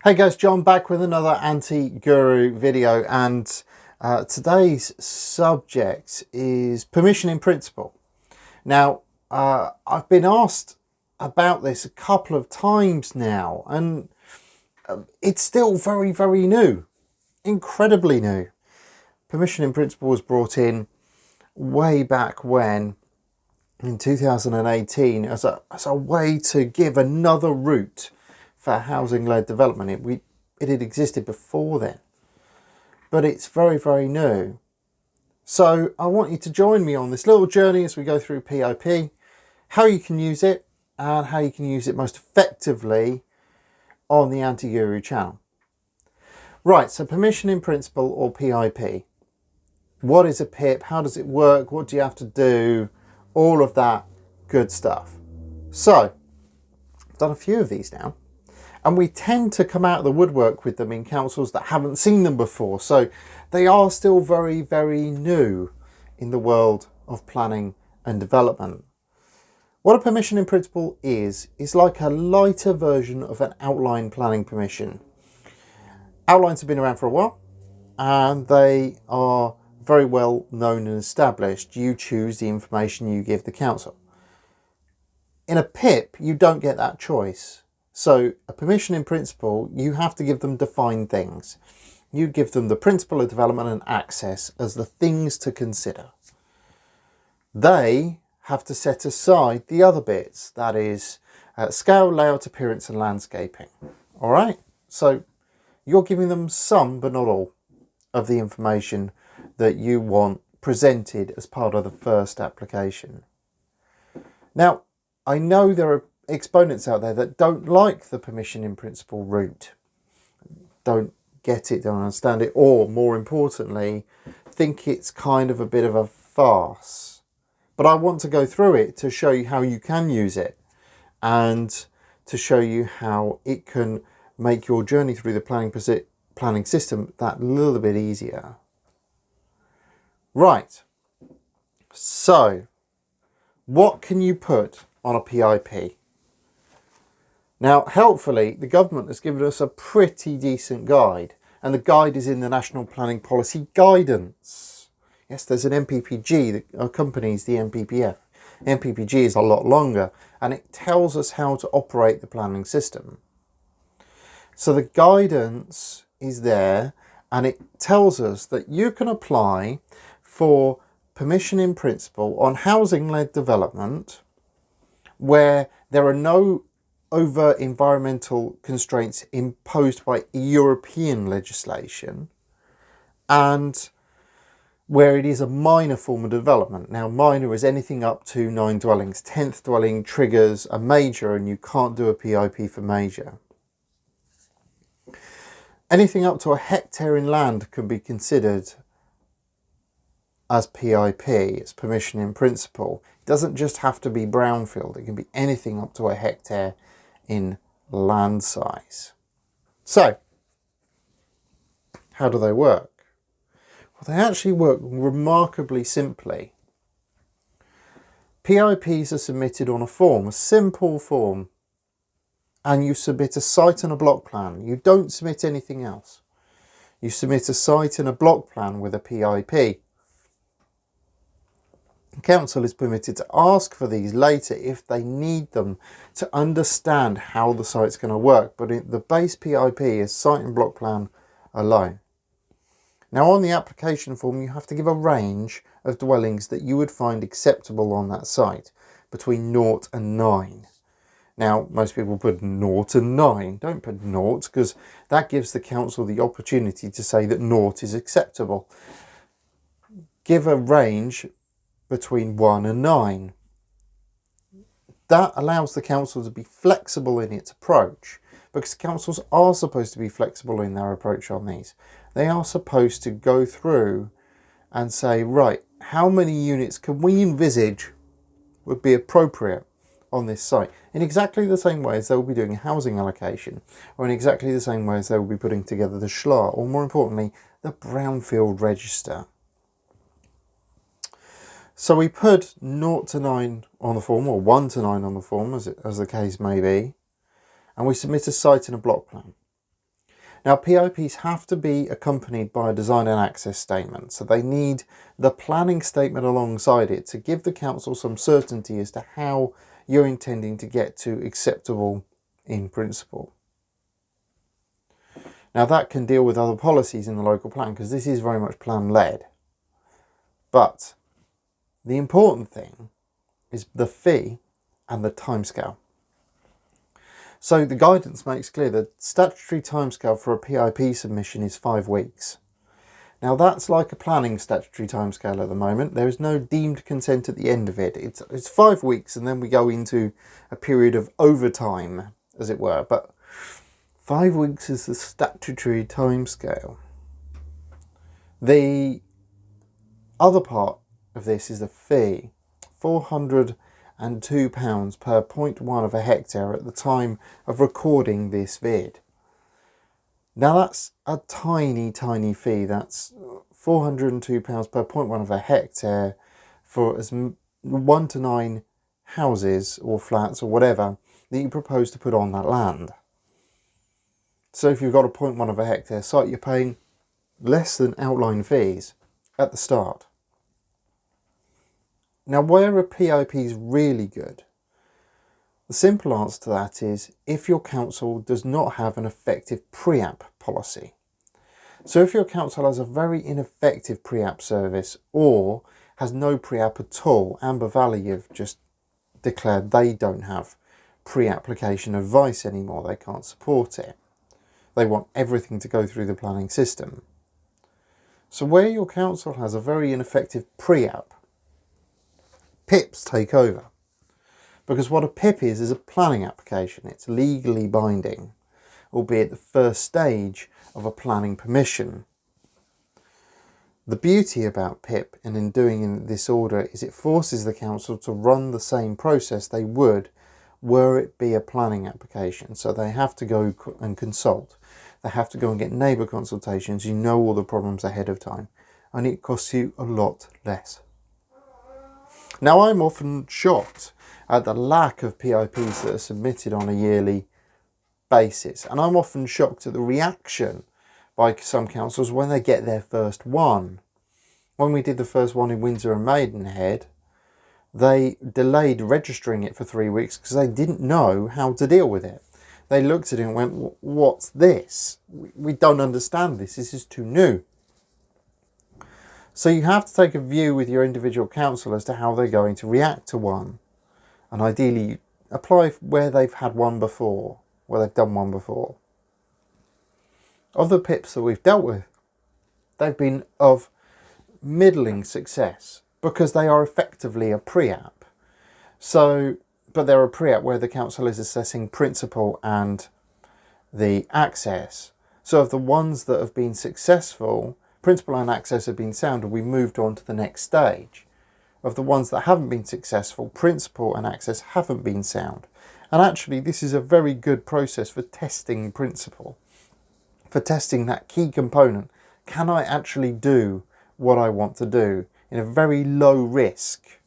Hey guys, John back with another anti-guru video, and today's subject is permission in principle. Now, I've been asked about this a couple of times now, and it's still very, very new, incredibly new. Permission in principle was brought in way back when, in 2018, as a way to give another route for housing-led development. It had existed before then, but it's very, very new. So I want you to join me on this little journey as we go through PIP, how you can use it, and how you can use it most effectively on the Anti-Guru channel. Right, so permission in principle, or PIP. What is a PIP? How does it work? What do you have to do? All of that good stuff. So I've done a few of these now, and we tend to come out of the woodwork with them in councils that haven't seen them before. So they are still very, very new in the world of planning and development. What a permission in principle is like a lighter version of an outline planning permission. Outlines have been around for a while, and they are very well known and established. You choose the information you give the council. In a PIP, you don't get that choice. So a permission in principle, you have to give them defined things. You give them the principle of development and access as the things to consider. They have to set aside the other bits, that is scale, layout, appearance and landscaping. All right, so you're giving them some, but not all, of the information that you want presented as part of the first application. Now, I know there are exponents out there that don't like the permission in principle route, don't get it, don't understand it, or more importantly, think it's kind of a bit of a farce. But I want to go through it to show you how you can use it, and to show you how it can make your journey through the planning system that little bit easier. Right, so what can you put on a PIP? Now, helpfully, the government has given us a pretty decent guide, and the guide is in the National Planning Policy Guidance. Yes, there's an NPPG that accompanies the NPPF. NPPG is a lot longer, and it tells us how to operate the planning system. So the guidance is there, and it tells us that you can apply for permission in principle on housing-led development where there are no overt environmental constraints imposed by European legislation, and where it is a minor form of development. Now, minor is anything up to 9 dwellings. 10th dwelling triggers a major, and you can't do a PIP for major. Anything up to a hectare in land can be considered as PIP, it's permission in principle. It doesn't just have to be brownfield, it can be anything up to a hectare in land size. So, how do they work? Well, they actually work remarkably simply. PIPs are submitted on a form, a simple form, and you submit a site and a block plan. You don't submit anything else. You submit a site and a block plan with a PIP. The council is permitted to ask for these later if they need them to understand how the site's going to work, but the base PIP is site and block plan alone. Now, on the application form, you have to give a range of dwellings that you would find acceptable on that site, between 0 and 9. Now, most people put 0 and 9. Don't put 0, because that gives the council the opportunity to say that 0 is acceptable. Give a range between 1 and 9. That allows the council to be flexible in its approach, because councils are supposed to be flexible in their approach on these. They are supposed to go through and say, right, how many units can we envisage would be appropriate on this site, in exactly the same way as they will be doing a housing allocation, or in exactly the same way as they will be putting together the SHLA, or more importantly, the brownfield register. So we put 0 to 9 on the form, or 1 to 9 on the form, as the case may be, and we submit a site and a block plan. Now, PIPs have to be accompanied by a design and access statement, so they need the planning statement alongside it to give the council some certainty as to how you're intending to get to acceptable in principle. Now, that can deal with other policies in the local plan, because this is very much plan-led. But the important thing is the fee and the timescale. So the guidance makes clear that statutory timescale for a PIP submission is 5 weeks. Now, that's like a planning statutory timescale at the moment. There is no deemed consent at the end of it. It's 5 weeks, and then we go into a period of overtime, as it were. But 5 weeks is the statutory timescale. The other part of this is the fee, £402 per 0.1 of a hectare at the time of recording this vid. Now, that's a tiny, tiny fee. That's £402 per 0.1 of a hectare for as 1 to 9 houses or flats or whatever that you propose to put on that land. So if you've got a 0.1 of a hectare site, you're paying less than outline fees at the start. Now, where a PIP is really good, the simple answer to that is if your council does not have an effective pre-app policy. So if your council has a very ineffective pre-app service or has no pre-app at all, Amber Valley have just declared they don't have pre-application advice anymore. They can't support it. They want everything to go through the planning system. So where your council has a very ineffective pre-app, PIPs take over. Because what a PIP is a planning application. It's legally binding, albeit the first stage of a planning permission. The beauty about PIP, and in doing in this order, is it forces the council to run the same process they would were it be a planning application. So they have to go and consult. They have to go and get neighbour consultations. You know all the problems ahead of time. And it costs you a lot less. Now, I'm often shocked at the lack of PIPs that are submitted on a yearly basis. And I'm often shocked at the reaction by some councils when they get their first one. When we did the first one in Windsor and Maidenhead, they delayed registering it for 3 weeks because they didn't know how to deal with it. They looked at it and went, what's this? We don't understand this. This is too new. So you have to take a view with your individual council as to how they're going to react to one. And ideally, apply where they've had one before, where they've done one before. Of the PIPs that we've dealt with, they've been of middling success because they are effectively a pre-app. So, but they're a pre-app where the council is assessing principle and the access. So of the ones that have been successful, principle and access have been sound, and we moved on to the next stage. Of the ones that haven't been successful, principle and access haven't been sound. And actually, this is a very good process for testing principle, for testing that key component. Can I actually do what I want to do in a very low risk,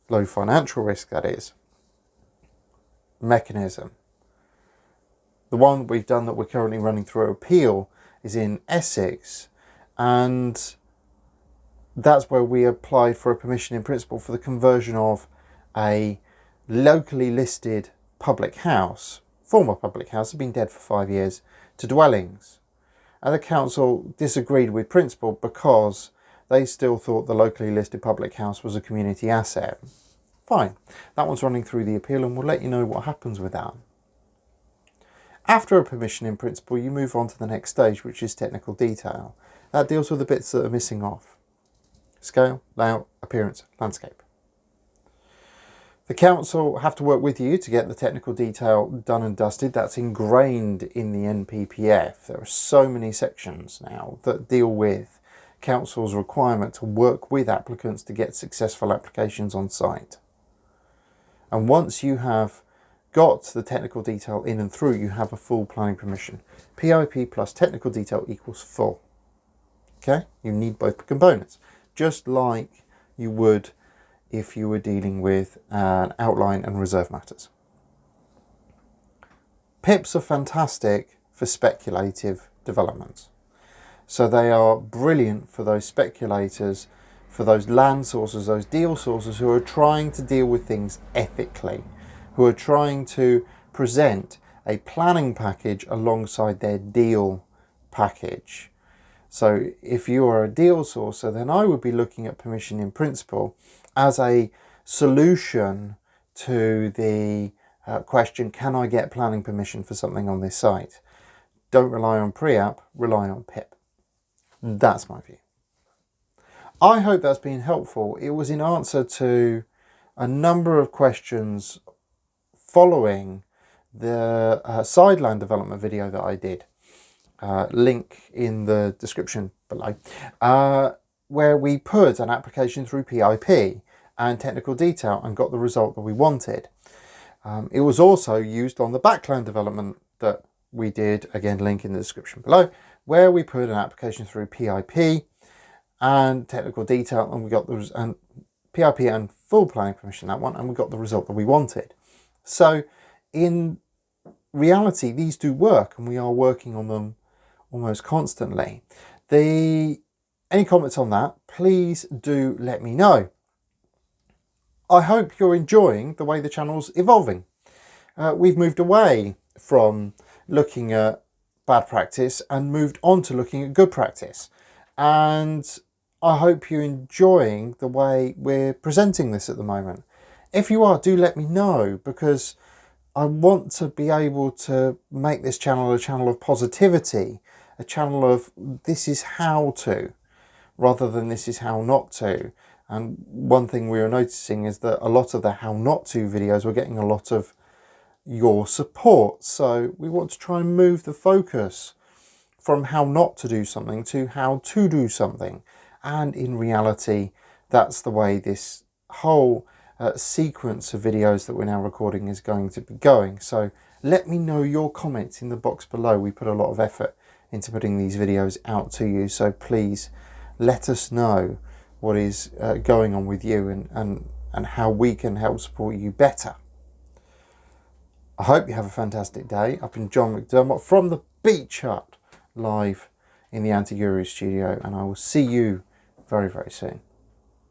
low financial risk that is, mechanism? The one we've done that we're currently running through appeal is in Essex, and that's where we applied for a permission in principle for the conversion of a locally listed public house, former public house, had been dead for 5 years, to dwellings. And the council disagreed with principle because they still thought the locally listed public house was a community asset. Fine, that one's running through the appeal, and we'll let you know what happens with that. After a permission in principle, you move on to the next stage, which is technical detail. That deals with the bits that are missing off. Scale, layout, appearance, landscape. The council have to work with you to get the technical detail done and dusted. That's ingrained in the NPPF. There are so many sections now that deal with council's requirement to work with applicants to get successful applications on site. And once you have got the technical detail in and through, you have a full planning permission. PIP plus technical detail equals full. Okay, you need both components, just like you would if you were dealing with an outline and reserve matters. PIPs are fantastic for speculative development. So they are brilliant for those speculators, for those land sources, those deal sources who are trying to deal with things ethically, who are trying to present a planning package alongside their deal package. So if you are a deal sourcer, then I would be looking at permission in principle as a solution to the question, can I get planning permission for something on this site? Don't rely on pre-app, rely on PIP. That's my view. I hope that's been helpful. It was in answer to a number of questions following the sideland development video that I did. Link in the description below, where we put an application through PIP and technical detail and got the result that we wanted. It was also used on the backland development that we did, again link in the description below, where we put an application through PIP and technical detail, and we got the PIP and full planning permission, that one, and we got the result that we wanted. So in reality, these do work, and we are working on them almost constantly. Any comments on that, please do let me know. I hope you're enjoying the way the channel's evolving. We've moved away from looking at bad practice and moved on to looking at good practice. And I hope you're enjoying the way we're presenting this at the moment. If you are, do let me know, because I want to be able to make this channel a channel of positivity, a channel of this is how to, rather than this is how not to. And one thing we are noticing is that a lot of the how not to videos, we're getting a lot of your support. So we want to try and move the focus from how not to do something to how to do something. And in reality, that's the way this whole sequence of videos that we're now recording is going to be going. So let me know your comments in the box below. We put a lot of effort into putting these videos out to you, so please let us know what is going on with you and how we can help support you better. I hope you have a fantastic day. I've been John McDermott from the Beach Hut, live in the Anti-Guru studio, and I will see you very, very soon.